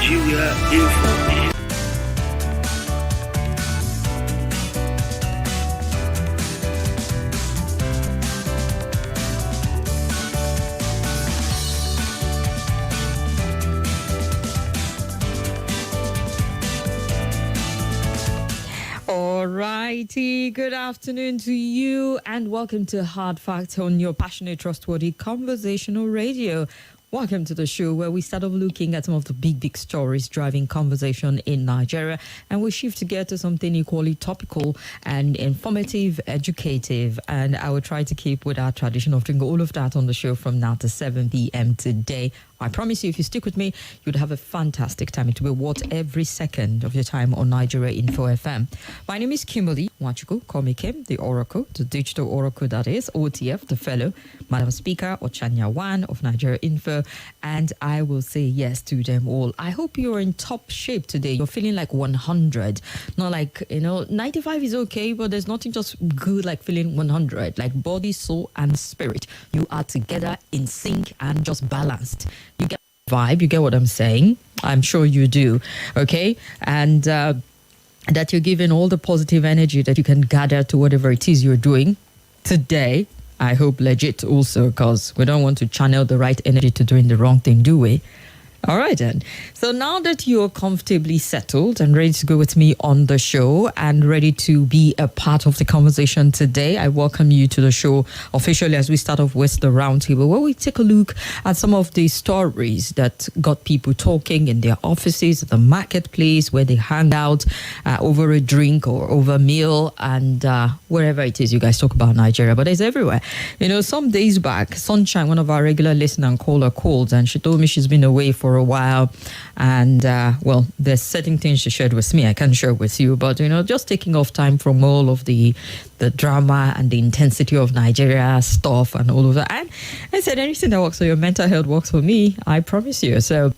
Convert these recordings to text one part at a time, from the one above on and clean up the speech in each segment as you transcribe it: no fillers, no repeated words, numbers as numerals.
Nigeria Info. Alrighty, good afternoon to you and welcome to Hard Facts on your passionate, trustworthy conversational radio. Welcome to the show where we start off looking at some of the big stories driving conversation in Nigeria, and we shift to get to something equally topical and informative, educative, and I will try to keep with our tradition of doing all of that on the show from now to 7 p.m. today. I promise you, if you stick with me, you'd have a fantastic time. It will be worth every second of your time on Nigeria Info FM. My name is Kimberly. Call me Kim, the Oracle, the digital Oracle that is, OTF, the fellow, Madam Speaker, Ochanya Wan of Nigeria Info, and I will say yes to them all. I hope you're in top shape today. You're feeling like 100. Not like, 95 is okay, but there's nothing just good like feeling 100. Like body, soul, and spirit. You are together in sync and just balanced. You get the vibe, you get what I'm saying? I'm sure you do, okay? And that you're giving all the positive energy that you can gather to whatever it is you're doing today. I hope legit also, because we don't want to channel the right energy to doing the wrong thing, do we? All right, then. So now that you're comfortably settled and ready to go with me on the show and ready to be a part of the conversation today, I welcome you to the show officially as we start off with the Roundtable, where we take a look at some of the stories that got people talking in their offices, at the marketplace, where they hang out over a drink or over a meal, and wherever it is you guys talk about Nigeria. But it's everywhere. Some days back, Sunshine, one of our regular listeners and caller, called, and she told me she's been away for a while, and there's certain things she shared with me I can't share with you, but just taking off time from all of the drama and the intensity of Nigeria stuff and all of that. And I said, anything that works for your mental health works for me, I promise you. So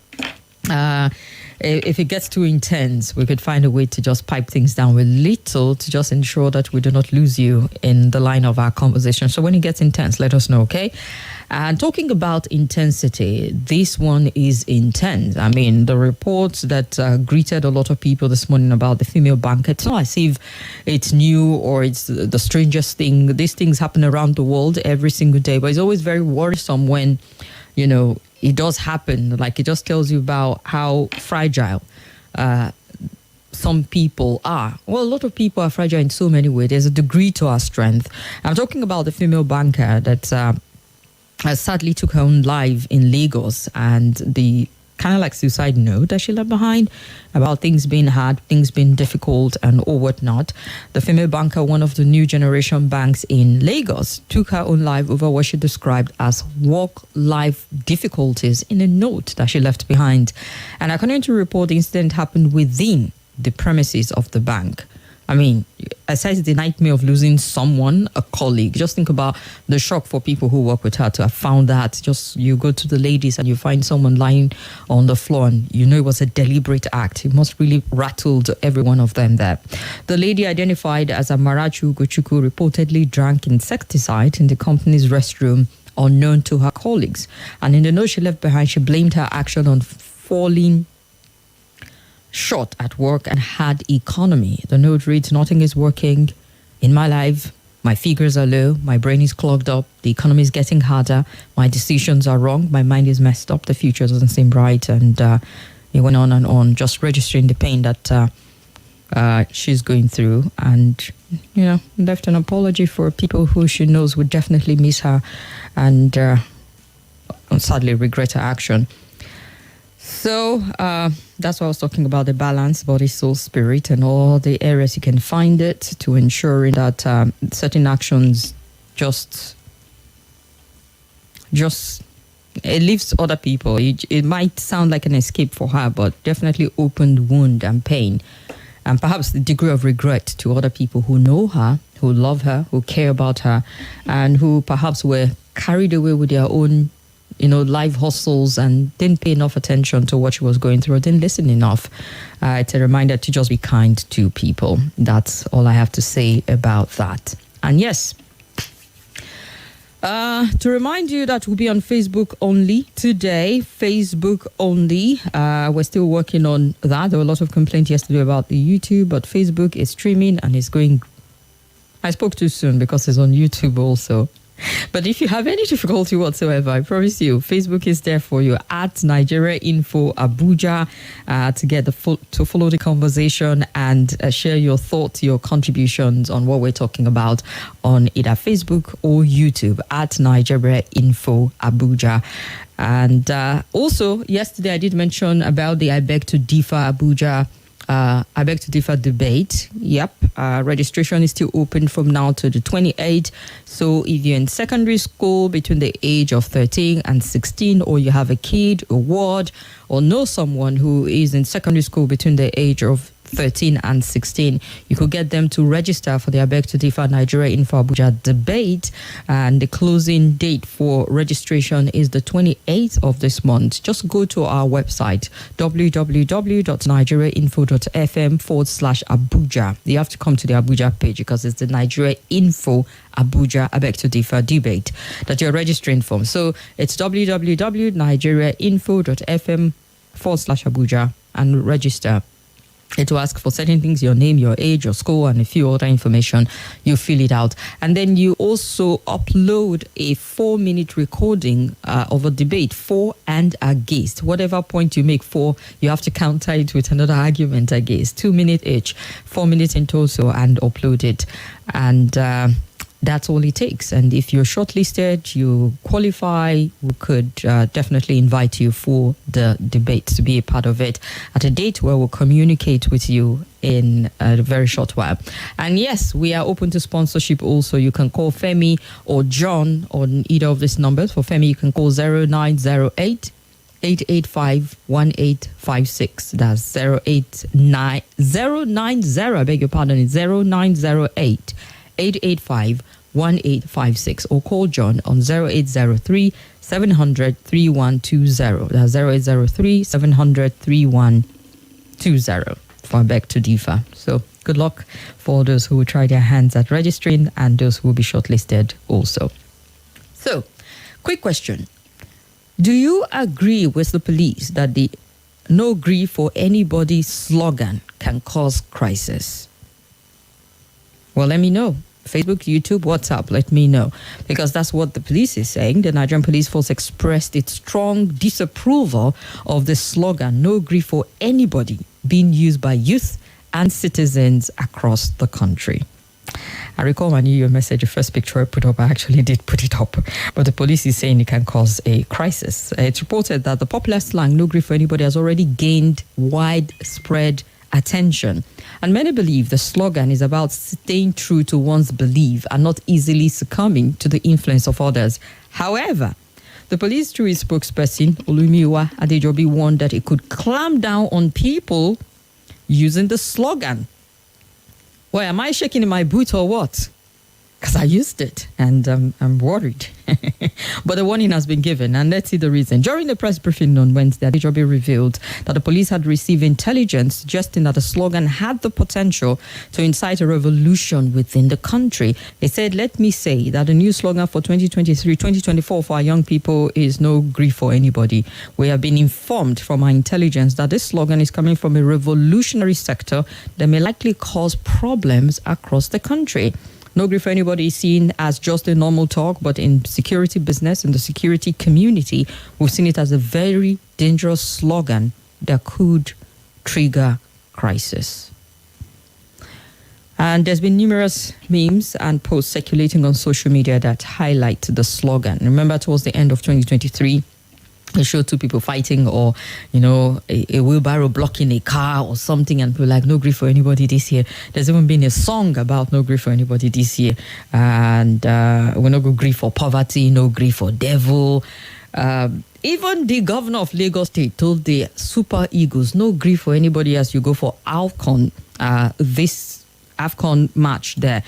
if it gets too intense, we could find a way to just pipe things down a little to just ensure that we do not lose you in the line of our conversation. So when it gets intense, let us know, okay? And talking about intensity, this one is intense. I mean, the reports that greeted a lot of people this morning about the female banker, it's not as if it's new or it's the strangest thing. These things happen around the world every single day, but it's always very worrisome when, it does happen. Like, it just tells you about how fragile some people are. Well, a lot of people are fragile in so many ways. There's a degree to our strength. I'm talking about the female banker that sadly took her own life in Lagos, and the kind of like suicide note that she left behind about things being hard, things being difficult and or whatnot. The female banker, one of the new generation banks in Lagos, took her own life over what she described as work-life difficulties in a note that she left behind. And according to report, the incident happened within the premises of the bank. I mean, aside the nightmare of losing someone, a colleague, just think about the shock for people who work with her to have found that. Just you go to the ladies and you find someone lying on the floor and it was a deliberate act. It must really rattled every one of them there. The lady, identified as Amarachu Gochuku, reportedly drank insecticide in the company's restroom unknown to her colleagues. And in the note she left behind, she blamed her action on falling short at work and hard economy. The note reads, "Nothing is working in my life. My figures are low. My brain is clogged up. The economy is getting harder. My decisions are wrong. My mind is messed up. The future doesn't seem bright." And it went on, just registering the pain that she's going through. And, left an apology for people who she knows would definitely miss her and sadly regret her action. So that's what I was talking about, the balance, body, soul, spirit, and all the areas you can find it to ensuring that certain actions just it leaves other people. It might sound like an escape for her, but definitely opened wound and pain. And perhaps the degree of regret to other people who know her, who love her, who care about her, and who perhaps were carried away with their own live hustles and didn't pay enough attention to what she was going through, or didn't listen enough. It's a reminder to just be kind to people. That's all I have to say about that. And yes, To remind you that we'll be on Facebook only today. Facebook only. We're still working on that. There were a lot of complaints yesterday about the YouTube, but Facebook is streaming and it's going. I spoke too soon because it's on YouTube also. But if you have any difficulty whatsoever, I promise you, Facebook is there for you at Nigeria Info Abuja to get to follow the conversation and share your thoughts, your contributions on what we're talking about on either Facebook or YouTube at Nigeria Info Abuja. And also, yesterday I did mention about the I Beg to Differ Abuja I Beg to Differ debate. Yep. Registration is still open from now to the 28th. So if you're in secondary school between the age of 13 and 16, or you have a kid, a ward, or know someone who is in secondary school between the age of 13 and 16, you could get them to register for the I Beg to Differ Nigeria Info Abuja debate, and the closing date for registration is the 28th of this month. Just go to our website www.nigeriainfo.fm/Abuja. You have to come to the Abuja page because it's the Nigeria Info Abuja I Beg to Differ debate that you're registering for. So it's www.nigeriainfo.fm/Abuja and register. It will ask for certain things, your name, your age, your school, and a few other information. You fill it out. And then you also upload a 4-minute recording of a debate for and against. Whatever point you make for, you have to counter it with another argument against. 2 minutes each, 4 minutes in total, and upload it. And that's all it takes. And if you're shortlisted, you qualify, we could definitely invite you for the debate to be a part of it at a date where we'll communicate with you in a very short while. And yes, we are open to sponsorship also. You can call Femi or John on either of these numbers. For Femi, you can call 0908 885-1856. That's 090, I beg your pardon, it's 0908 885-1856, or call John on 0803 700 3120. That's 0803 700 3120 for Beg to Differ. So good luck for those who will try their hands at registering and those who will be shortlisted also. So, quick question. Do you agree with the police that the no gree for anybody slogan can cause crisis? Well, let me know. Facebook, YouTube, WhatsApp, let me know. Because that's what the police is saying. The Nigerian Police Force expressed its strong disapproval of the slogan, no gree for anybody, being used by youth and citizens across the country. I recall my New Year message, the first picture I put up, I actually did put it up. But the police is saying it can cause a crisis. It's reported that the popular slang, no gree for anybody, has already gained widespread attention. And many believe the slogan is about staying true to one's belief and not easily succumbing to the influence of others. However, the police, through its spokesperson, Olumiwa Adejobi, warned that it could clamp down on people using the slogan. Well, am I shaking in my boot or what? Because I used it and I'm worried. But the warning has been given, and let's see the reason. During the press briefing on Wednesday, Adejobi revealed that the police had received intelligence suggesting that the slogan had the potential to incite a revolution within the country. They said, let me say that the new slogan for 2023-2024 for our young people is no grief for anybody. We have been informed from our intelligence that this slogan is coming from a revolutionary sector that may likely cause problems across the country. No grief for anybody is seen as just a normal talk, but in security business, in the security community, we've seen it as a very dangerous slogan that could trigger crisis. And there's been numerous memes and posts circulating on social media that highlight the slogan. Remember, towards the end of 2023, they showed two people fighting, or, you know, a wheelbarrow blocking a car or something, and people like, no grief for anybody this year. There's even been a song about no grief for anybody this year. And we're not going to grief for poverty, no grief for devil. Even the governor of Lagos State told the Super Eagles, no grief for anybody as you go for AFCON, this AFCON match there.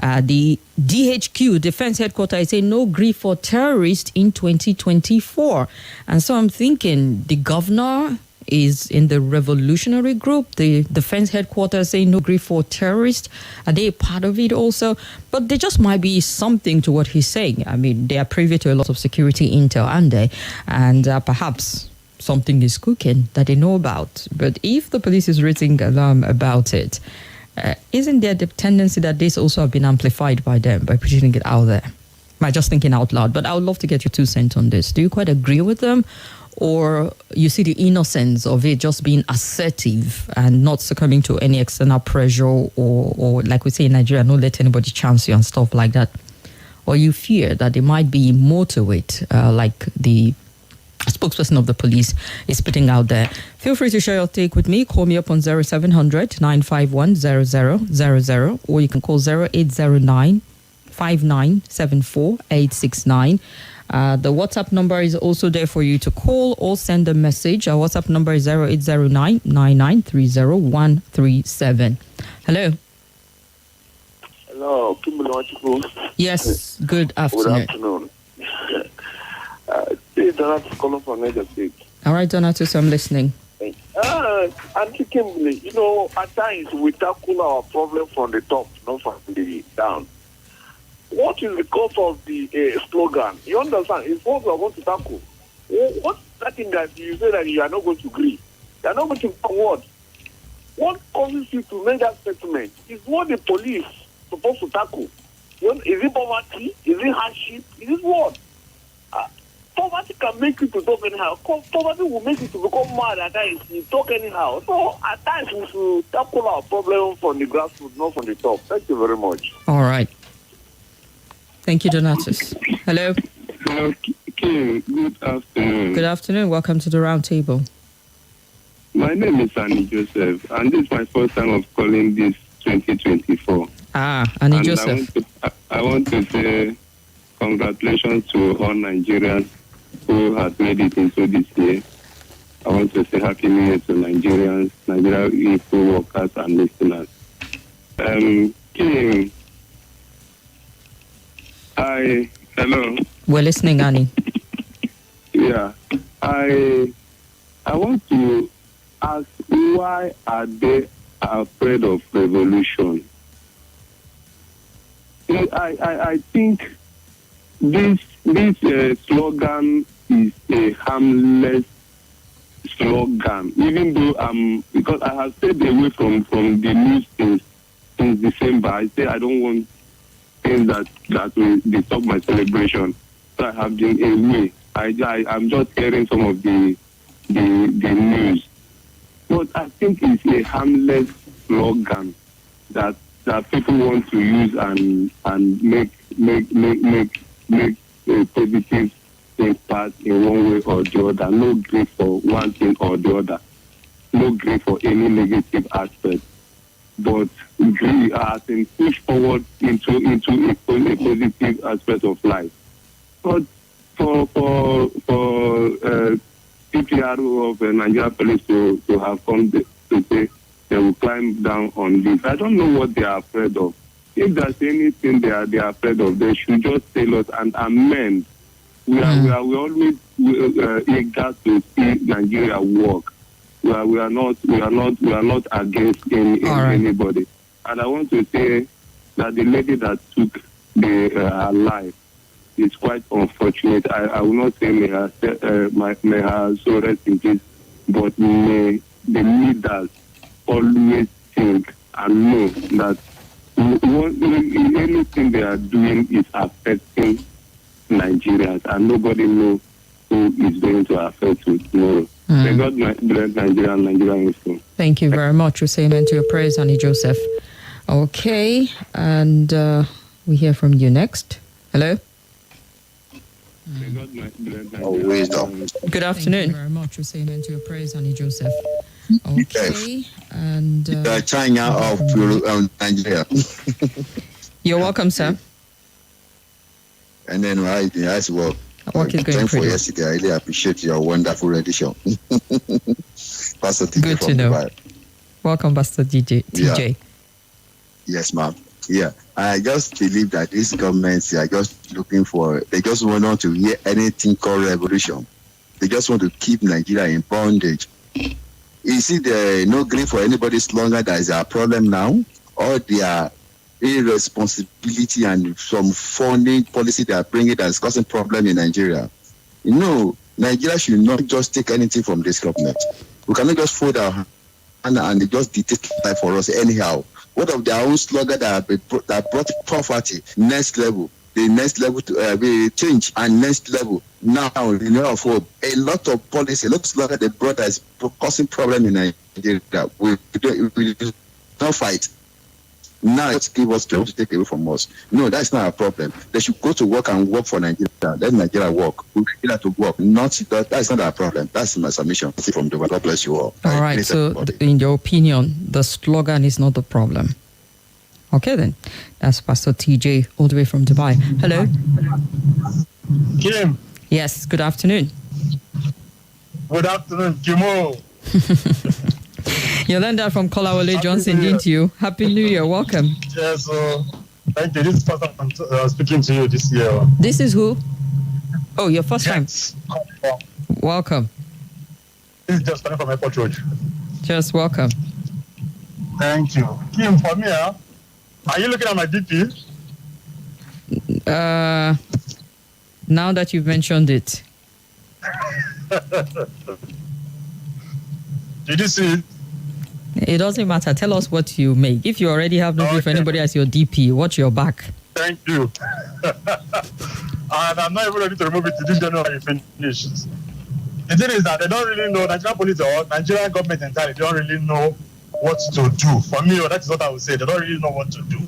The DHQ, Defense Headquarters, is saying no grief for terrorists in 2024. And so I'm thinking the governor is in the revolutionary group. The defense headquarters say no grief for terrorists. Are they a part of it also? But there just might be something to what he's saying. I mean, they are privy to a lot of security intel, aren't they? And perhaps something is cooking that they know about. But if the police is raising alarm about it, isn't there the tendency that this also have been amplified by them by putting it out there? Am I just thinking out loud? But I would love to get your 2 cents on this. Do you quite agree with them? Or you see the innocence of it just being assertive and not succumbing to any external pressure or like we say in Nigeria, not let anybody chance you and stuff like that? Or you fear that there might be more to it, like the spokesperson of the police is putting out there? Feel free to share your take with me. Call me up on 0700 951 0000, or you can call 0809 5974 869. The WhatsApp number is also there for you to call or send a message. Our WhatsApp number is 0809 9930137. Hello. Hello, Kimberly. Yes, good afternoon. Good afternoon. This is Donatus calling from Niger State. All right, Donatus, I'm listening. Auntie Kimberly, at times we tackle our problem from the top, not from the down. What is the cause of the slogan? You understand? It's what we are going to tackle. What's that thing that you say that you are not going to agree? You are not going to what? What causes you to make that statement? Is what the police supposed to tackle? Is it poverty? Is it hardship? Is it what? Poverty can make you to talk anyhow. Poverty will make you to become mad at times. You talk anyhow. So at times we should tackle our problem from the grassroots, not from the top. Thank you very much. All right. Thank you, Donatus. Hello. Okay, good afternoon. Good afternoon. Welcome to the Roundtable. My name is Annie Joseph, and this is my first time of calling this 2024. Annie and Joseph. I want to say congratulations to all Nigerians who have made it into this year. I want to say Happy New Year to Nigerians, Nigerian people, workers, and listeners. Kim, hello. We're listening, Annie. Yeah, I want to ask, why are they afraid of revolution? I think this slogan is a harmless slogan, even though because I have stayed away from the news since December. I say I don't want things that will disturb my celebration. So I have been away. I'm just hearing some of the news. But I think it's a harmless slogan that people want to use and make a positive impact in one way or the other. No grief for one thing or the other. No grief for any negative aspect. But gree as in push forward into a positive aspect of life. But for PPR of Nigeria police to have come to say they will climb down on this, I don't know what they are afraid of. If there's anything they are afraid of, they should just tell us and amend. We always eager to see Nigeria work. We are not against anybody. And I want to say that the lady that took her life is quite unfortunate. I will not say may her soul rest in peace, but may the leaders always think and know that anything they are doing is affecting Nigerians, and nobody knows who is going to affect you tomorrow. May God bless Nigeria and Nigerian history. Thank you very much. We're saying into your prayers, Annie Joseph. Okay, and we hear from you next. Hello. May God bless Nigeria. Good afternoon. Thank you very much. We're saying into your prayers, Annie Joseph. Okay, and the China of Nigeria. You're welcome, sir. And then as well. Work is going for pretty. Yesterday, I really appreciate your wonderful edition. Pastor TJ. Good to know. Dubai. Welcome, Pastor TJ. Yeah. Yes, ma'am. Yeah, I just believe that these governments are just looking for, they just want to hear anything called revolution. They just want to keep Nigeria in bondage. You see, the no gree for anybody slogan that is our problem now, or their irresponsibility and some funding policy they are bringing that is causing problem in Nigeria. Nigeria should not just take anything from this government. We cannot just fold our hand and they just dictate life for us anyhow. What of their own slogan that brought poverty next level? The next level to be change and next level now of hope. A lot of policy, a lot of slogan they brought that is causing problem in Nigeria. We don't fight. Now it's give us jobs to take away from us. No, that's not a problem. They should go to work and work for Nigeria. Let Nigeria work. We Nigeria to work. That's not our problem. That's my submission from the world. God bless you all. All right. So, in your opinion, the slogan is not the problem. Okay, then. That's Pastor TJ all the way from Dubai. Hello. Kim. Yes. Good afternoon. Good afternoon, Kimo. Yolanda from Kolawole Johnson, didn't you? Happy New Year. Welcome. Yes, thank you. This is first time I'm speaking to you this year. This is who? Oh, your first time. Welcome. This is just coming from Airport Road. Just welcome. Thank you. Kim, for me, are you looking at my DP? Now that you've mentioned it. Did you see it? It doesn't matter. Tell us what you make. If you already have no grief for anybody as your DP, watch your back. Thank you. And I'm not even ready to remove it to this January finish. The thing is that they don't really know, Nigerian police or Nigerian government entirely, they don't really know what to do. For me, that is what I would say. They don't really know what to do.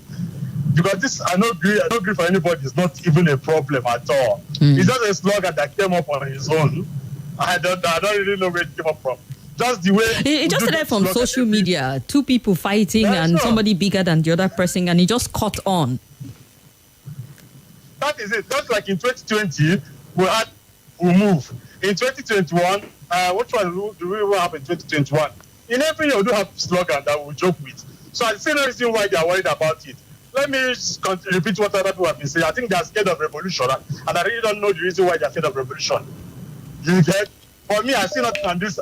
Because this, I don't agree for anybody, it's not even a problem at all. It's just a slogan that came up on its own. I don't really know where it came up from. Just the way it just started from social media. Two people fighting and somebody bigger than the other person, and it just caught on. That is it. Just like in 2020, we move. In 2021, which one do we have in 2021? In every year, we do have slogan that we joke with. So I see no reason why they are worried about it. Let me repeat what other people have been saying. I think they are scared of revolution, and I really don't know the reason why they are scared of revolution. You get? For me, I see nothing on this.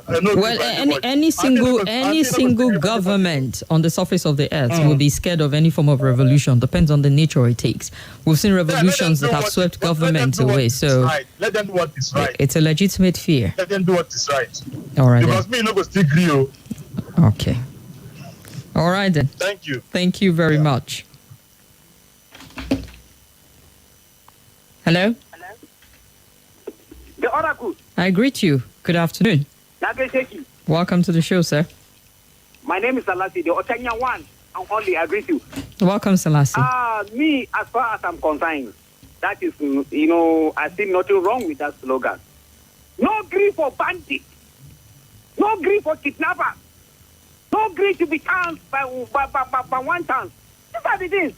Any single government on the surface of the earth will be scared of any form of revolution. Depends on the nature it takes. We've seen revolutions that have swept governments away. So let them do what is right. It's a legitimate fear. Let them do what is right. All right. Because me, no go still gree. Okay. All right then. Thank you. Thank you very much. Hello. The Oracle. I greet you. Good afternoon. Welcome to the show, sir. My name is Salasi, the Otanya one, and only I greet you. Welcome, Salasi. Me, as far as I'm concerned, that is, I see nothing wrong with that slogan. No grief for bandits. No grief for kidnappers. No grief to be chanced by one chance. These are the things.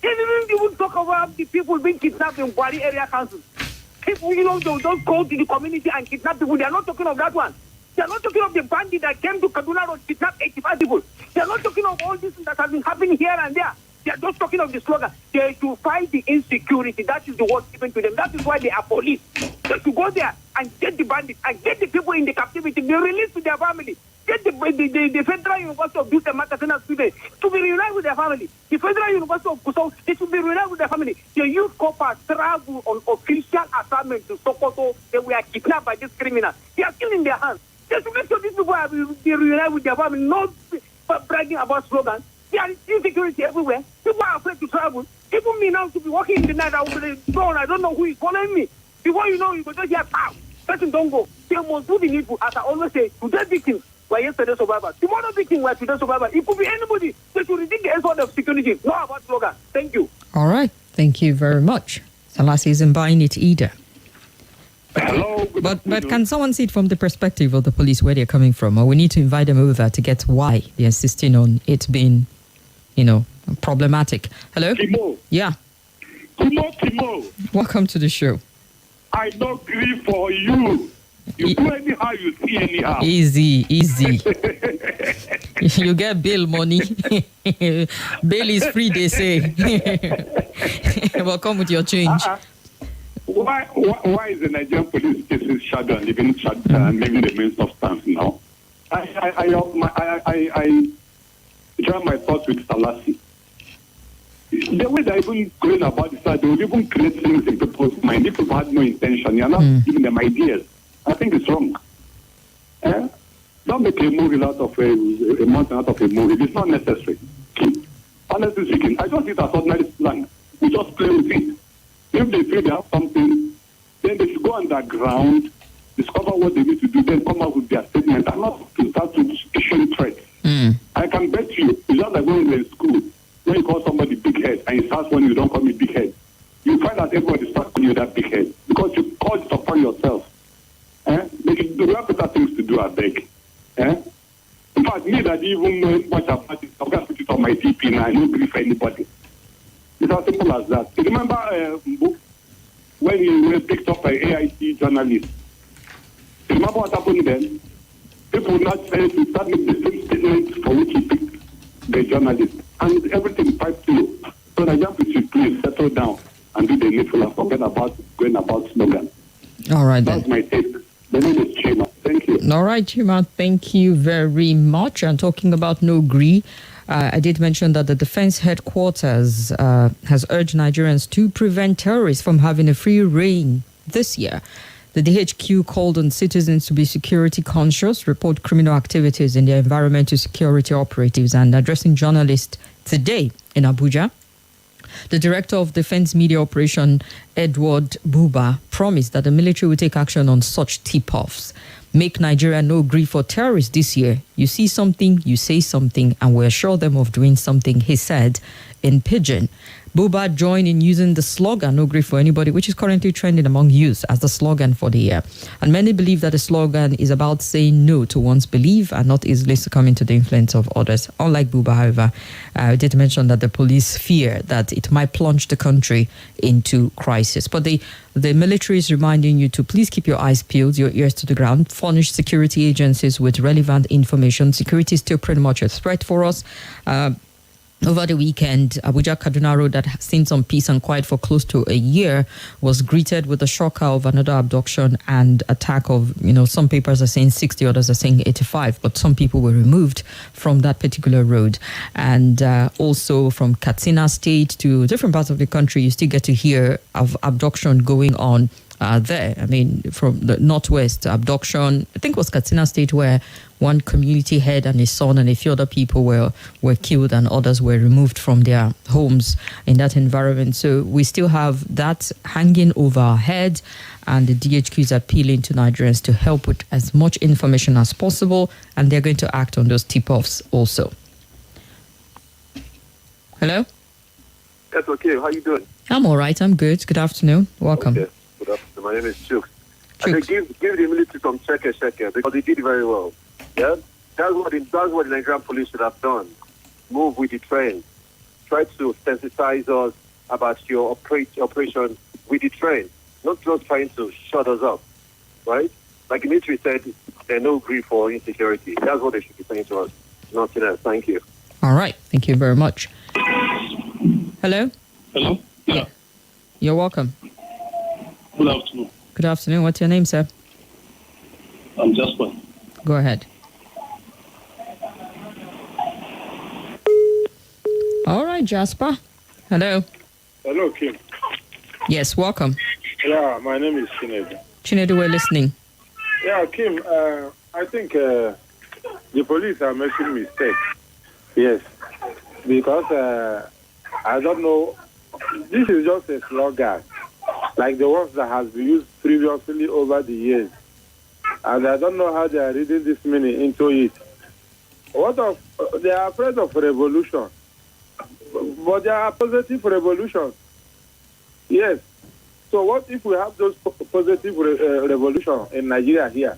Even people talk about the people being kidnapped in Gwari area council. People, don't go to the community and kidnap people. They are not talking of that one. They are not talking of the bandit that came to Kaduna Road, kidnapped 85 people. They are not talking of all this that has been happening here and there. They are just talking of the slogan. They should fight the insecurity. That is the word given to them. That is why they are police. They should go there and get the bandits and get the people in the captivity. Be released to their family. Get the Federal University of Duke and Matasana students to be reunited with their family. The Federal University of Kusau, they should be reunited with their family. The youth corps travel on official assignment to Sokoto. They were kidnapped by this criminal. They are still in their hands. They should make sure these people are reunited with their family, not bragging about slogans. There is insecurity everywhere. People are afraid to travel. Even me now to be walking in the night, I don't know who is following me. Before you know, you go just hear pow. Person don't go. They must do the needful. As I always say, today victims were yesterday survivors. Tomorrow victims were today survivors. It could be anybody. They should reduce the effort of security. Not about slogan. Thank you. All right. Thank you very much. Salasi isn't buying it either. Hello. But can someone see it from the perspective of the police where they're coming from? Or we need to invite them over to get why they're insisting on it being, problematic. Hello? Kimo. Yeah. Kimo. Welcome to the show. I don't grieve for you. You do anyhow, you see anyhow. Easy. You get bail money. Bail is free, they say. Welcome with your change. Why is the Nigerian police chasing shadow and leaving the main substance now? I join my thoughts with Salasi. The way they're even going about this, they will even create things in people's mind. If people had no intention, you're not giving them ideas. I think it's wrong. Don't make a movie out of a mountain out of a movie. It's not necessary. Honestly speaking, I just see it as ordinary slang. We just play with it. If they feel they have something, then they should go underground, discover what they need to do, then come up with their statement and not to start to issue threats. I can bet you, it's just like when we're in school, when you call somebody big head and you start when you don't call me big head, you find that everybody starts calling you that big head because you called it upon yourself. They have better things to do, I beg. In fact, me that even know much about it, I'm going to put it on my DP now. I don't grieve for anybody. It's as simple as that. You remember when you picked up an AIT journalist? You remember what happened then? People would not say to start making the same statement for which you picked the journalist. And everything piped through. So the young people should please settle down and do the needful and forget about going about slogan. All right, then. That's my take. The name is Chima. Thank you. All right, Chima, thank you very much. And talking about no gree, I did mention that the Defense Headquarters has urged Nigerians to prevent terrorists from having a free reign this year. The DHQ called on citizens to be security conscious, report criminal activities in their environment to security operatives, and addressing journalists today in Abuja. The Director of Defense Media Operation, Edward Buba, promised that the military will take action on such tip-offs. Make Nigeria no gree for terrorists this year. You see something, you say something, and we assure them of doing something, he said in Pidgin. Buba joined in using the slogan, no gree for anybody, which is currently trending among youth as the slogan for the year. And many believe that the slogan is about saying no to one's belief and not easily succumbing to the influence of others. Unlike Buba, however, I did mention that the police fear that it might plunge the country into crisis. But the military is reminding you to please keep your eyes peeled, your ears to the ground, furnish security agencies with relevant information. Security is still pretty much a threat for us. Over the weekend, Abuja Kaduna Road that has seen some peace and quiet for close to a year was greeted with the shocker of another abduction and attack of, some papers are saying 60, others are saying 85, but some people were removed from that particular road. And also from Katsina State to different parts of the country, you still get to hear of abduction going on there. I mean, from the northwest, abduction, I think it was Katsina State where one community head and his son and a few other people were killed and others were removed from their homes in that environment. So we still have that hanging over our head, and the DHQ is appealing to Nigerians to help with as much information as possible, and they're going to act on those tip-offs also. Hello? That's okay. How you doing? I'm all right. I'm good. Good afternoon. Welcome. Okay. Good afternoon. My name is Chooks. I say give the military some check because they did very well. Yeah, that's what the Nigerian police should have done. Move with the trend. Try to sensitize us about your operation with the trend, not just trying to shut us up, right? Like the military said, there's no grief for insecurity. That's what they should be saying to us. Nothing else. Thank you. All right. Thank you very much. Hello? Hello? Yeah. You're welcome. Good afternoon. Good afternoon. What's your name, sir? I'm Jasper. Go ahead. All right, Jasper. Hello. Hello, Kim. Yes, welcome. Yeah, my name is Chinedu. Chinedu, we're listening. Yeah, Kim, I think the police are making mistakes. Yes, because I don't know. This is just a slogan, like the ones that has been used previously over the years. And I don't know how they are reading this meaning into it. They are afraid of revolution. But they are positive revolution. Yes. So what if we have those positive revolution in Nigeria here,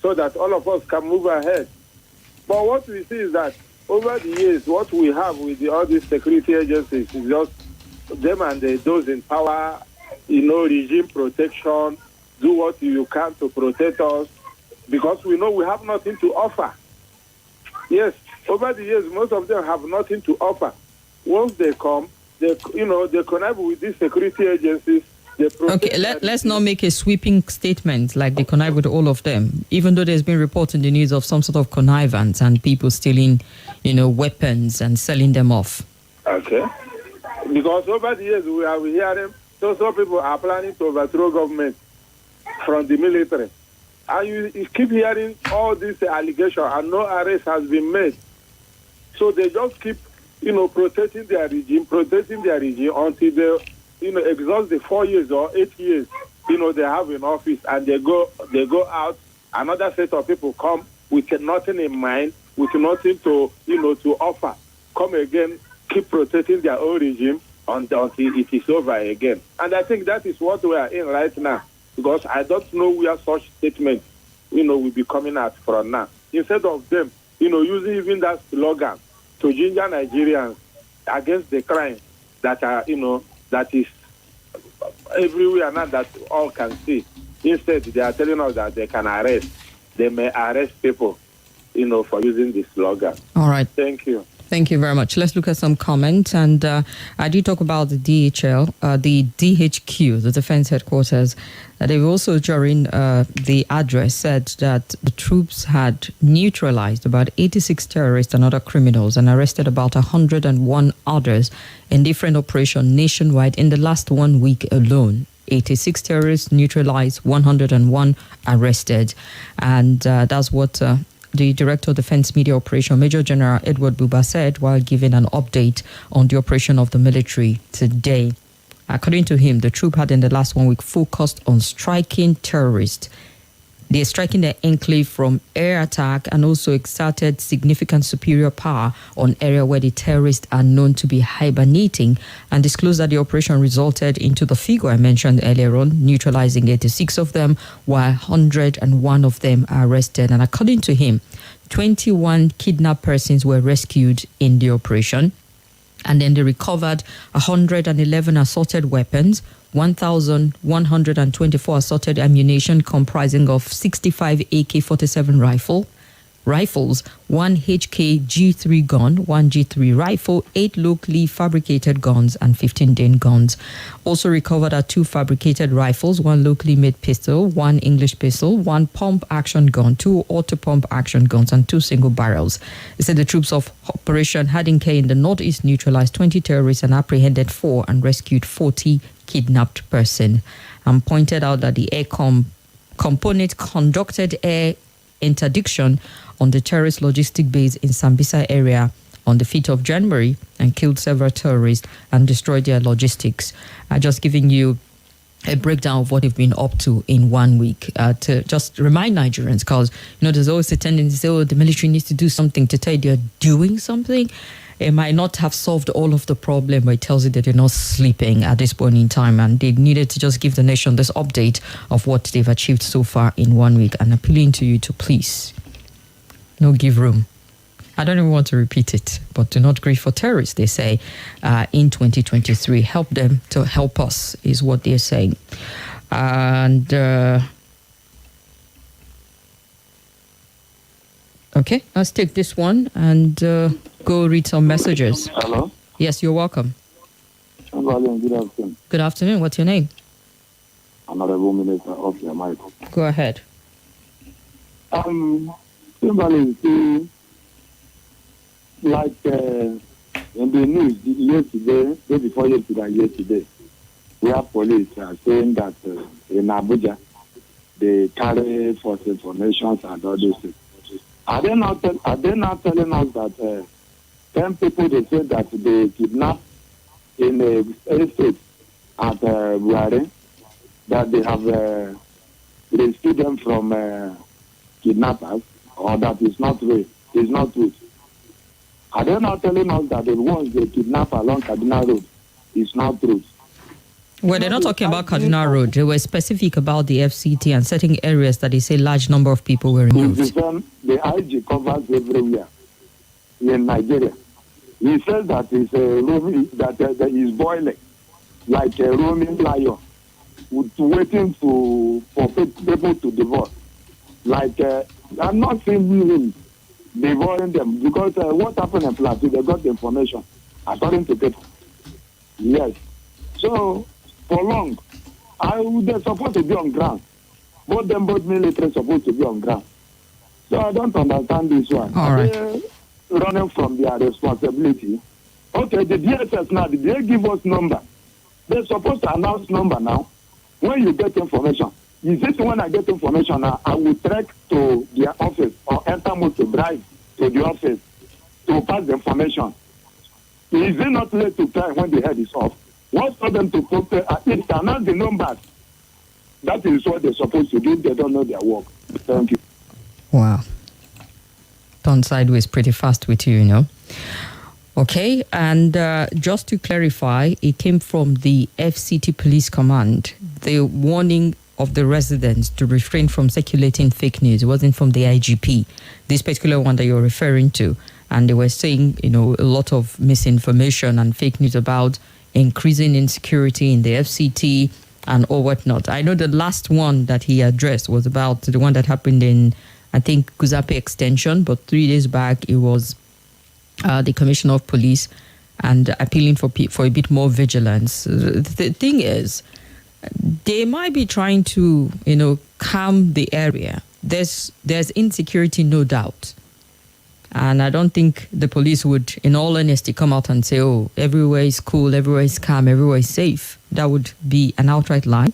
so that all of us can move ahead? But what we see is that over the years, what we have with all these security agencies is just them and those in power, regime protection, do what you can to protect us, because we know we have nothing to offer. Yes, over the years, most of them have nothing to offer. Once they come, they connive with these security agencies, Okay, let's not make a sweeping statement like they connive with all of them, even though there's been reports in the news of some sort of connivance and people stealing, weapons and selling them off. Okay. Because over the years we are hearing some people are planning to overthrow government from the military. And you keep hearing all these allegations and no arrest has been made. So they just keep, protecting their regime until they, exhaust the 4 years or 8 years, they have in office, and they go out. Another set of people come with nothing in mind, with nothing to, to offer. Come again, keep protecting their own regime until it is over again. And I think that is what we are in right now, because I don't know where such statements, will be coming out from now. Instead of them, using even that slogan to ginger Nigerians against the crime that are, that is everywhere now that all can see. Instead, they are telling us that they may arrest people, for using this slogan. All right. Thank you. Thank you very much. Let's look at some comments. And I did talk about the DHL, the DHQ, the Defense Headquarters. They've also, during the address, said that the troops had neutralized about 86 terrorists and other criminals and arrested about 101 others in different operations nationwide in the last 1 week alone. 86 terrorists neutralized, 101 arrested. And that's what the Director of Defense Media Operation, Major General Edward Buba, said while giving an update on the operation of the military today. According to him, the troop had in the last 1 week focused on striking terrorists. They're striking their enclave from air attack and also exerted significant superior power on area where the terrorists are known to be hibernating, and disclosed that the operation resulted into the figure I mentioned earlier on, neutralizing 86 of them, while 101 of them are arrested. And according to him, 21 kidnapped persons were rescued in the operation. And then they recovered 111 assaulted weapons, 1,124 assaulted ammunition comprising of 65 AK-47 rifles, 1 HK G3 gun, 1 G3 rifle, 8 locally fabricated guns, and 15 Dane guns. Also recovered are 2 fabricated rifles, 1 locally made pistol, 1 English pistol, 1 pump action gun, 2 auto pump action guns, and 2 single barrels. They said the troops of Operation Hadinke in the northeast neutralized 20 terrorists and apprehended 4 and rescued 40 kidnapped persons. And pointed out that the air component conducted air interdiction on the terrorist logistic base in Sambisa area on the 5th of January and killed several terrorists and destroyed their logistics. Just giving you a breakdown of what they've been up to in 1 week to just remind Nigerians, because, there's always a tendency to say, the military needs to do something, to tell you they're doing something. It might not have solved all of the problem, but it tells you that they're not sleeping at this point in time, and they needed to just give the nation this update of what they've achieved so far in 1 week, and appealing to you to please, no give room. I don't even want to repeat it, but do not grieve for terrorists, they say, in 2023. Help them to help us, is what they're saying. And okay, let's take this one and go read some messages. Hello? Yes, you're welcome. Good afternoon. Good afternoon. What's your name? Honorable Minister of your mic. Go ahead. Kimberly, like in the news yesterday, day before yesterday and yesterday, we have police saying that in Abuja, they carry false information and all those things. Are they not telling us that 10 people, they said that they kidnapped in a state at Buhari, that they have rescued them from kidnappers, or that is not true? Is not true. Are they not telling us that the ones they kidnap along Kaduna Road is not true? Well, they're not talking about Kaduna Road. They were specific about the FCT and certain areas that they say large number of people were removed. The IG covers everywhere in Nigeria. He says that it's that is boiling like a roaming lion, waiting for people to devour. Like I'm not saying him devouring them, because what happened in Plateau, they got the information according to people. Yes. So for long, They're supposed to be on ground. Both military supposed to be on ground. So I don't understand this one. All right. They're running from their responsibility. Okay, the DSS now, they give us number. They're supposed to announce number now. When you get information, is this when I get information now, I will trek to their office or enter motor drive to the office to pass the information. Is it not late to time when the head is off? What's for them to prepare? It announce the numbers. That is what they're supposed to do. They don't know their work. Thank you. Wow. Turned sideways pretty fast with you, you know. Okay, and just to clarify, it came from the FCT Police Command. The warning of the residents to refrain from circulating fake news. It wasn't from the IGP, this particular one that you're referring to. And they were saying, you know, a lot of misinformation and fake news about increasing insecurity in the FCT and all whatnot. I know the last one that he addressed was about the one that happened in, I think, Kuzape Extension, but 3 days back it was the Commissioner of Police and appealing for a bit more vigilance. The thing is, they might be trying to, you know, calm the area. There's insecurity, no doubt. And I don't think the police would, in all honesty, come out and say, oh, everywhere is cool, everywhere is calm, everywhere is safe. That would be an outright lie.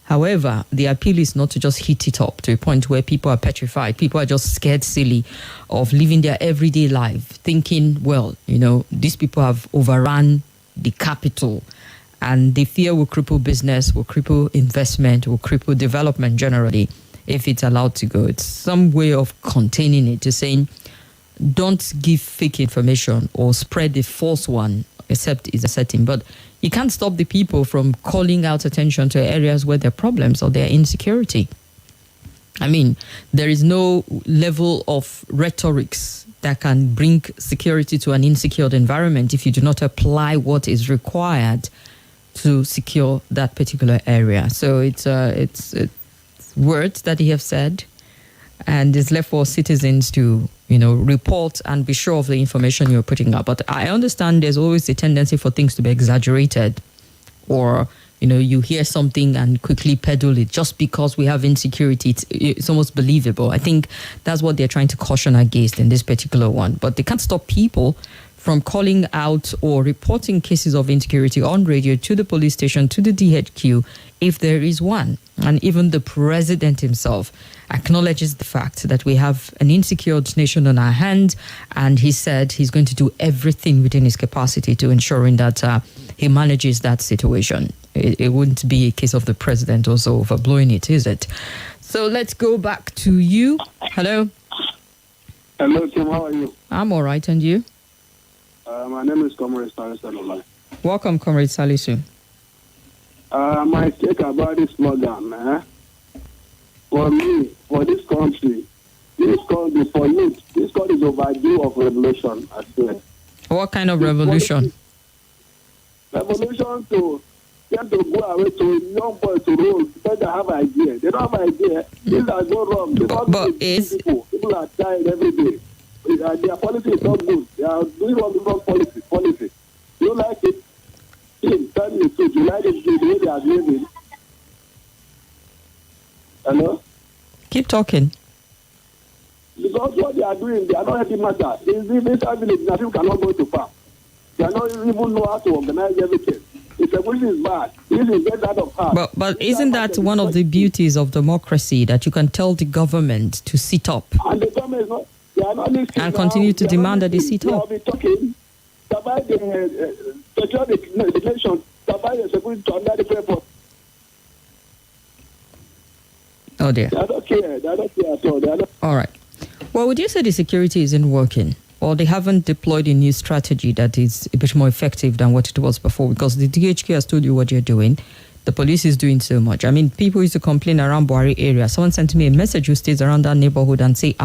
However, the appeal is not to just hit it up to a point where people are petrified. People are just scared silly of living their everyday life, thinking, well, you know, these people have overrun the capital and the fear will cripple business, will cripple investment, will cripple development generally if it's allowed to go. It's some way of containing it, to saying, don't give fake information or spread the false one, except it's a setting. But you can't stop the people from calling out attention to areas where there are problems or there are insecurity. I mean, there is no level of rhetorics that can bring security to an insecure environment if you do not apply what is required to secure that particular area. So it's words that he have said, and it's left for citizens to, you know, report and be sure of the information you're putting up. But I understand there's always a tendency for things to be exaggerated, or, you know, you hear something and quickly peddle it just because we have insecurity. It's almost believable. I think that's what they're trying to caution against in this particular one. But they can't stop people from calling out or reporting cases of insecurity on radio to the police station, to the DHQ, if there is one. And even the president himself acknowledges the fact that we have an insecure nation on our hands, and he said he's going to do everything within his capacity to ensuring that he manages that situation. It wouldn't be a case of the president also overblowing it, is it? So let's go back to you. Hello. Hello, Tim. How are you? I'm all right, and you? My name is Comrade Salisu. Welcome, Comrade Salisu. My take about this slogan, for me, for this country, for youth, this country is overdue of revolution, I swear. What kind of revolution? Revolution to get to go away to young boys to roll, because they have idea. They don't have idea. Things are going wrong. People are dying every day. Their policy is not good. They are doing wrong policy. You like it? Tell me the truth. You like it the way they are doing it? Hello? Keep talking. Because what they are doing, they are not helping matter. In this village, people cannot go to farm. They are not even know how to organize everything. If the police is bad, this is get out of hand. But isn't that one of the beauties of democracy, that you can tell the government to sit up? And the government is not. They are not listening and continue to demand that they sit up. They will be talking about the security nation, about the security to under the paper. Oh dear. They are not care. They are not care at all. All right. Well, would you say the security isn't working, or they haven't deployed a new strategy that is a bit more effective than what it was before? Because the DHQ has told you what you're doing. The police is doing so much. I mean, people used to complain around Buhari area. Someone sent me a message who stays around that neighborhood and say,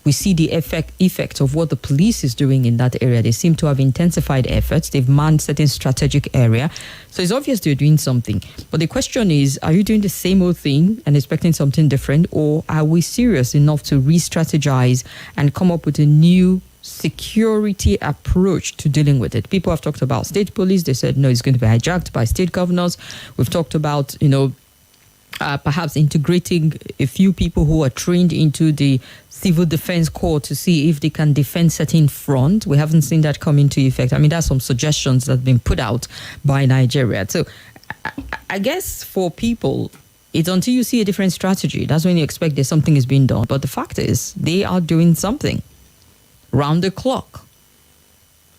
we see the effect of what the police is doing in that area. They seem to have intensified efforts. They've manned certain strategic area. So it's obvious they're doing something. But the question is, are you doing the same old thing and expecting something different? Or are we serious enough to re-strategize and come up with a new security approach to dealing with it. People have talked about state police. They said, no, it's going to be hijacked by state governors. We've talked about, perhaps integrating a few people who are trained into the civil defense corps to see if they can defend certain front. We haven't seen that come into effect. I mean, there's some suggestions that have been put out by Nigeria. So I guess for people, it's until you see a different strategy, that's when you expect that something is being done. But the fact is, they are doing something round the clock.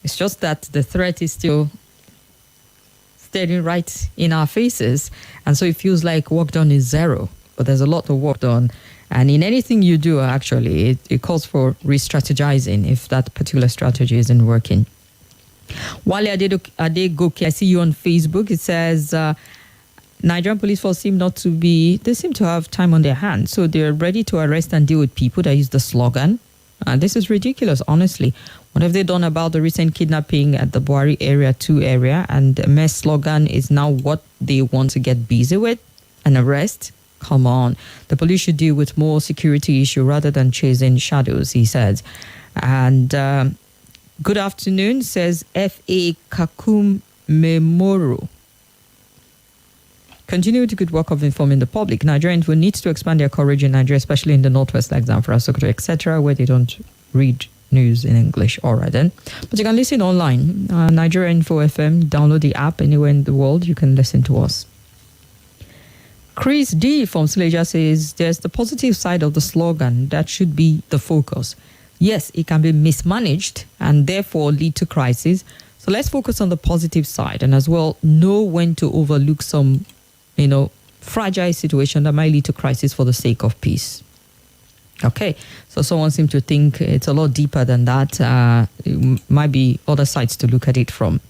It's just that the threat is still staring right in our faces. And so it feels like work done is zero. But there's a lot of work done. And in anything you do, actually, it calls for re-strategizing if that particular strategy isn't working. Wale Adegoke, I see you on Facebook. It says, Nigerian police force seem to have time on their hands. So they're ready to arrest and deal with people that use the slogan. And this is ridiculous, honestly. What have they done about the recent kidnapping at the Buhari Area 2 area? And the mess slogan is now what they want to get busy with? An arrest? Come on. The police should deal with more security issue rather than chasing shadows, he says. And good afternoon, says F.A. Kakum Memoro. Continue with the good work of informing the public. Nigerians will need to expand their coverage in Nigeria, especially in the northwest, like Zamfara, Sokoto, etc., where they don't read news in English. All right, then. But you can listen online. Nigeria Info FM. Download the app anywhere in the world. You can listen to us. Chris D. from Suleja says, there's the positive side of the slogan. That should be the focus. Yes, it can be mismanaged and therefore lead to crisis. So let's focus on the positive side and as well know when to overlook some fragile situation that might lead to crisis for the sake of peace. Okay, so someone seems to think it's a lot deeper than that. It might be other sides to look at it from.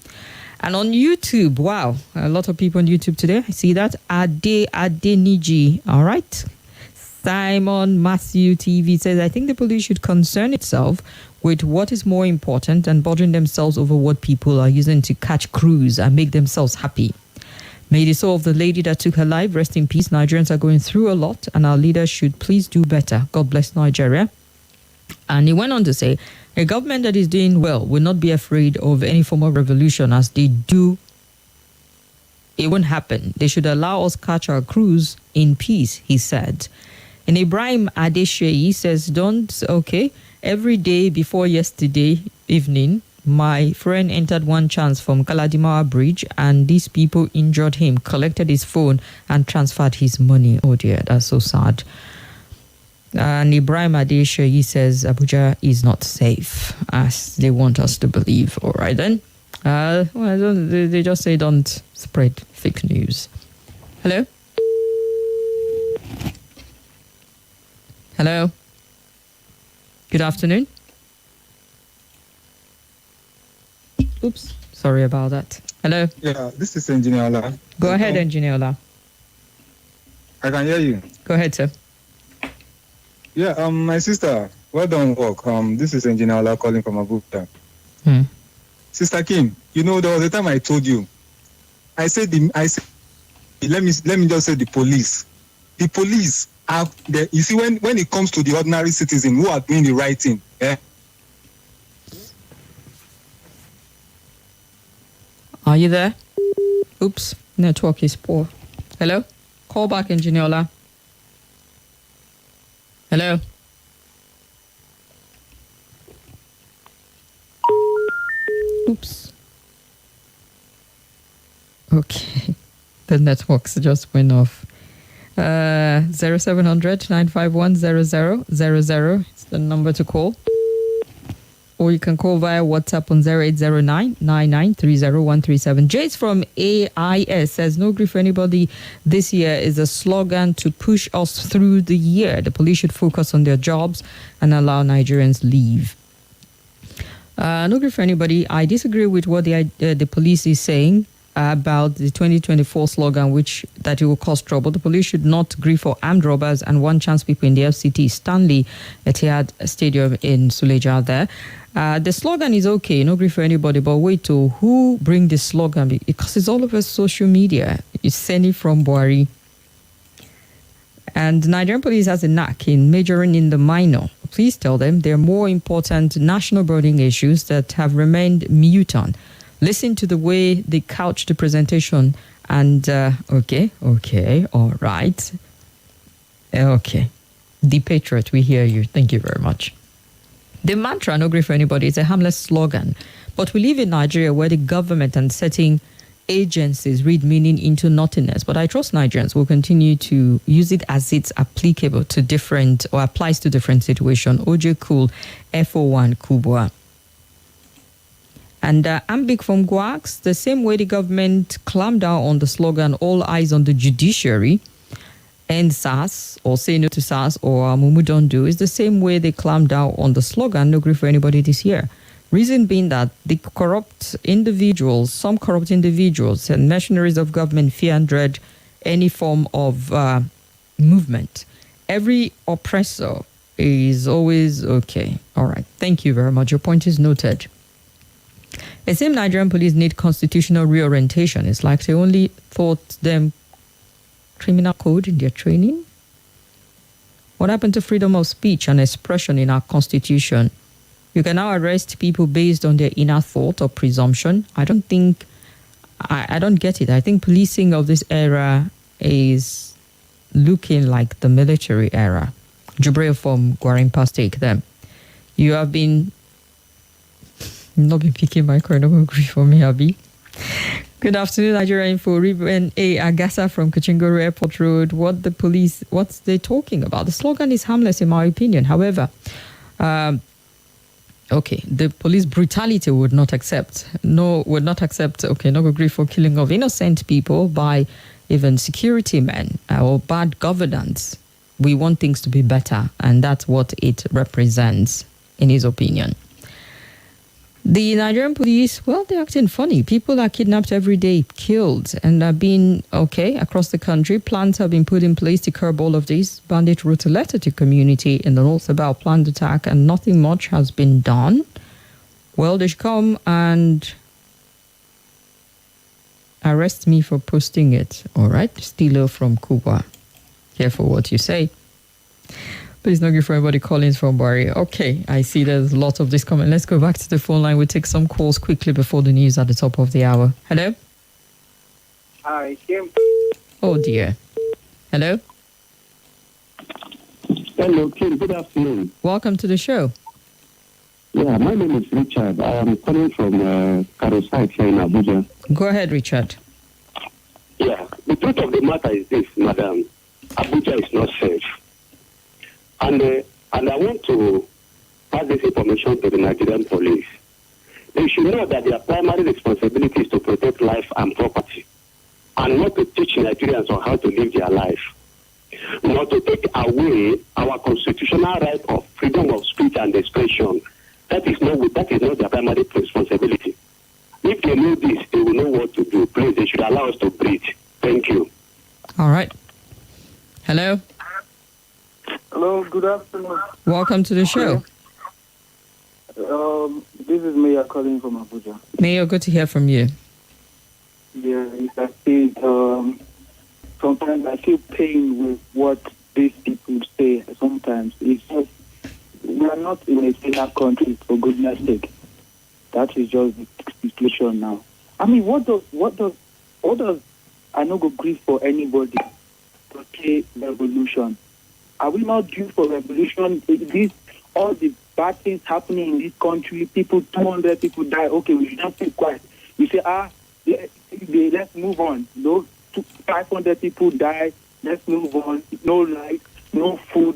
And on YouTube, wow, a lot of people on YouTube today. I see that. Adeniji, all right. Simon Matthew TV says, I think the police should concern itself with what is more important than bothering themselves over what people are using to catch crews and make themselves happy. May the soul of the lady that took her life rest in peace. Nigerians are going through a lot and our leaders should please do better. God bless Nigeria. And he went on to say, a government that is doing well will not be afraid of any form of revolution as they do. It won't happen. They should allow us catch our crews in peace, he said. And Ibrahim Adeshe says, every day before yesterday evening, my friend entered one chance from Galadimawa Bridge and these people injured him, collected his phone and transferred his money. Oh dear, that's so sad. And Ibrahim Adeshe, he says Abuja is not safe as they want us to believe. All right then. They just say don't spread fake news. Hello? Hello? Good afternoon. Oops, sorry about that. Hello? Yeah, this is Engineer Ola. Go ahead, Engineer Ola. I can hear you. Go ahead, sir. Yeah, my sister, well done work. This is Engineer Ola calling from Abuja. Sister Kim, there was a time I told you. Let me just say the police. The police have you see when it comes to the ordinary citizen who are doing the right thing, Are you there? Oops, network is poor. Hello? Call back, Engineer Ola. Hello? Oops. Okay. The networks just went off. 0700 951 0000 is the number to call. Or you can call via WhatsApp on 0809 9930137. Jace from AIS says, no grief for anybody this year is a slogan to push us through the year. The police should focus on their jobs and allow Nigerians leave. No grief for anybody. I disagree with what the police is saying about the 2024 slogan, that it will cause trouble. The police should not grieve for armed robbers and one chance people in the FCT Stanley Etihad Stadium in Suleja there. The slogan is okay, no grief for anybody, but wait to who bring the slogan? Because it's all over social media. It's sending from Buhari. And Nigerian police has a knack in majoring in the minor. please tell them there are more important national burning issues that have remained mute on. Listen to the way they couch the presentation and, okay, all right. Okay. The Patriot, we hear you. Thank you very much. The mantra, no grief for anybody, is a harmless slogan. But we live in Nigeria where the government and certain agencies read meaning into nothingness. But I trust Nigerians will continue to use it as it's applicable to different or applies to different situations. OJ Cool, FO1 Kubwa. And Ambik from Guax, the same way the government clamped down on the slogan, all eyes on the judiciary, end SARS or say no to SARS or Mumu don't do, is the same way they clamped down on the slogan, no grief for anybody this year. Reason being that the corrupt individuals, some corrupt individuals and mercenaries of government fear and dread any form of movement. Every oppressor is always okay. All right. Thank you very much. Your point is noted. The same Nigerian police need constitutional reorientation. It's like they only taught them criminal code in their training. What happened to freedom of speech and expression in our constitution? You can now arrest people based on their inner thought or presumption. I don't get it. I think policing of this era is looking like the military era. Jubril from Gwarimpa Stake them. You have not been picking my card. Don't agree for me, Abby. Good afternoon, Nigeria Info. Ruben A. Agasa from Kachingoro Airport Road. What's they talking about? The slogan is harmless in my opinion. However, the police brutality would not accept. Okay, no agree for killing of innocent people by even security men or bad governance. We want things to be better, and that's what it represents, in his opinion. The Nigerian police, they're acting funny. People are kidnapped every day, killed, and are being, across the country. Plans have been put in place to curb all of this. Bandit wrote a letter to community in the north about planned attack, and nothing much has been done. Well, they should come and arrest me for posting it. All right, Stilo from Cuba. Careful what you say. Please don't give for everybody Collins from Bari. Okay, I see there's a lot of this comment. Let's go back to the phone line. We'll take some calls quickly before the news at the top of the hour. Hello? Hi, Kim. Oh, dear. Hello? Hello, Kim. Good afternoon. Welcome to the show. Yeah, my name is Richard. I am calling from Karosite here in Abuja. Go ahead, Richard. Yeah, the truth of the matter is this, madam. Abuja is not safe. And I want to pass this information to the Nigerian police. They should know that their primary responsibility is to protect life and property, and not to teach Nigerians on how to live their life, not to take away our constitutional right of freedom of speech and expression. That is not their primary responsibility. If they know this, they will know what to do. Please, they should allow us to breathe. Thank you. All right. Hello? Hello, good afternoon. Welcome to the show. This is Mayor calling from Abuja. Mayor, good to hear from you. Yeah, I feel, sometimes I feel pain with what these people say. Sometimes it's just, we are not in a saner country, for goodness sake. That is just the situation now. I mean, what does I not go grieve for anybody to say revolution? Are we not due for revolution? All the bad things happening in this country, 200 people die. Okay, we should not keep quiet. We say, let's move on. 500 people die. Let's move on. No light, no food,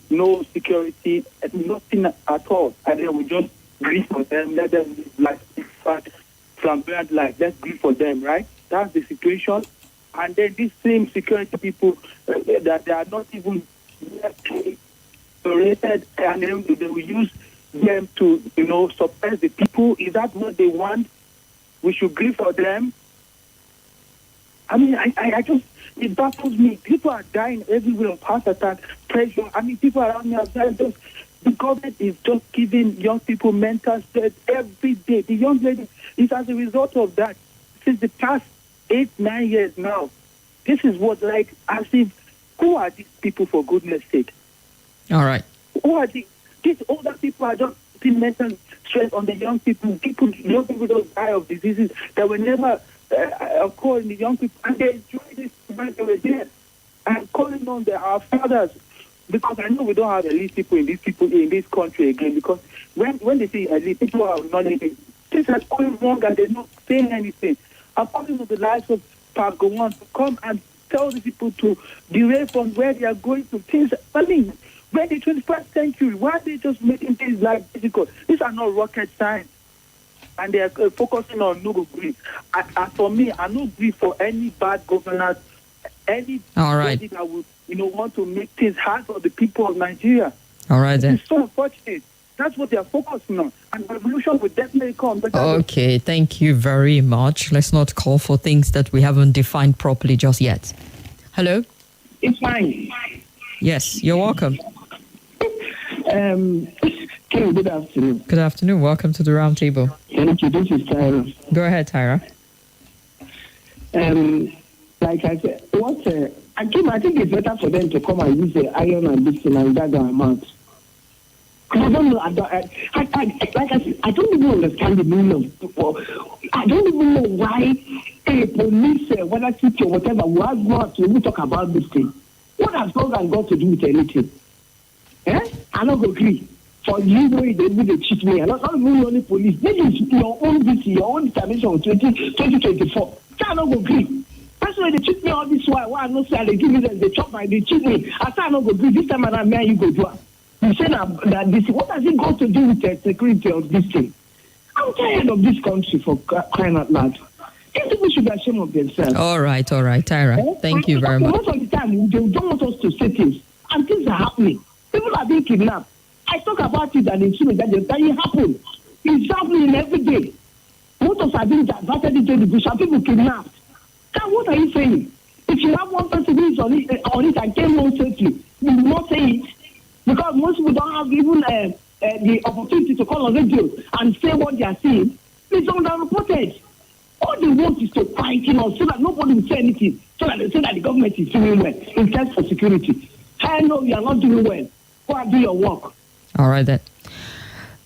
no security, nothing at all. And then we just grieve for them. Let them live like flamboyant life. Let's grieve for them, right? That's the situation. And then these same security people that they are not even tolerated, and then they will use them to, suppress the people. Is that what they want? We should grieve for them. I mean, I just, it baffles me. People are dying everywhere of heart attack, pressure. I mean, people around me are dying. The government is just giving young people mental stress every day. The young lady is as a result of that. Since the past 8-9 years now, this is what, as if, who are these people, for goodness sake? All right. Who are these? These older people are just putting mental stress on the young people. Young people don't die of diseases that were never occur in the young people, and they enjoy this when they were there. I'm calling on our fathers, because I know we don't have elite people in this country again. Because when they say elite, people are not living. Things are going wrong and they're not saying anything. I'm calling on the lives of Pagowon to come and tell the people to derail from where they are going to things. I mean, when the 21st century, why are they just making things like difficult? These are not rocket science. And they are focusing on no gree. For me, I no agree for any bad governance, anybody that would want to make things hard for the people of Nigeria. All right, then. It's so unfortunate. That's what they are focusing on. And revolution will definitely come. Okay, thank you very much. Let's not call for things that we haven't defined properly just yet. Hello? It's fine. Yes, you're welcome. Good afternoon. Good afternoon. Welcome to the Roundtable. Thank you. This is Tyra. Go ahead, Tyra. Like I said, I think it's better for them to come and use the iron and this thing and gag our mouth. Because I don't know, I don't even understand the meaning of people. I don't even know why a police, whether city or whatever, will have got to talk about this thing. What has slogan got to do with anything? I don't agree. For you, they will cheat me. I'm not even only police. This is your own DC, your own determination of 2024. I don't agree. That's why they cheat me all this while. Why I not say they give me they chop my, they cheat me. I say I don't agree. This time around, you go do it. You say that this, what has it got to do with the security of this thing? I'm tired of this country, for crying out loud. These people should be ashamed of themselves. All right, Tyra. Thank you very much. Most of the time, they don't want us to say things, and things are happening. People are being kidnapped. I talk about it and it's that it happens. It's happening every day. Most of us are being diverted into the bush, and people kidnapped. Now, what are you saying? If you have one person who is on it and came home safely, you will not say it. Because most people don't have even the opportunity to call on radio and say what they are seeing. It's underreported. All they want is to fight so that nobody will say anything, so that they say that the government is doing well in terms of security. I know you are not doing well. Go and do your work. All right, then.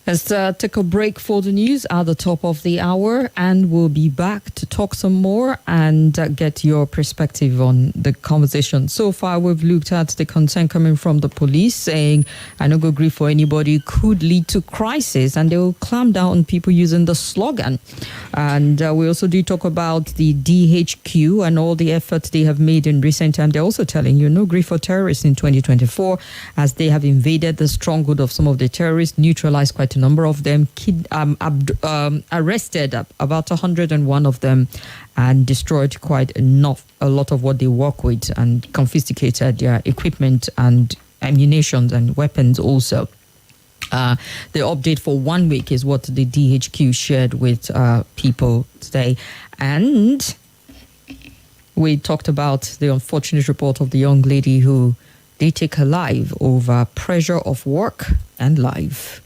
Let's take a break for the news at the top of the hour, and we'll be back to talk some more and get your perspective on the conversation. So far, we've looked at the concern coming from the police saying, I no go agree for anybody could lead to crisis, and they will clamp down on people using the slogan. And we also did talk about the DHQ and all the efforts they have made in recent time. They're also telling you no grief for terrorists in 2024, as they have invaded the stronghold of some of the terrorists, neutralized quite a number of them, arrested about 101 of them, and destroyed quite a lot of what they work with, and confiscated their equipment and ammunition and weapons also. The update for 1 week is what the DHQ shared with people today. And we talked about the unfortunate report of the young lady who did take her life over pressure of work and life.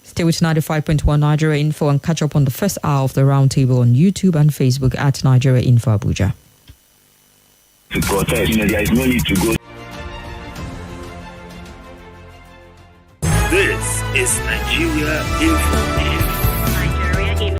Stay with 95.1 Nigeria Info and catch up on the first hour of the Roundtable on YouTube and Facebook at Nigeria Info Abuja. To protest, there is no need to go. This is Nigeria Info.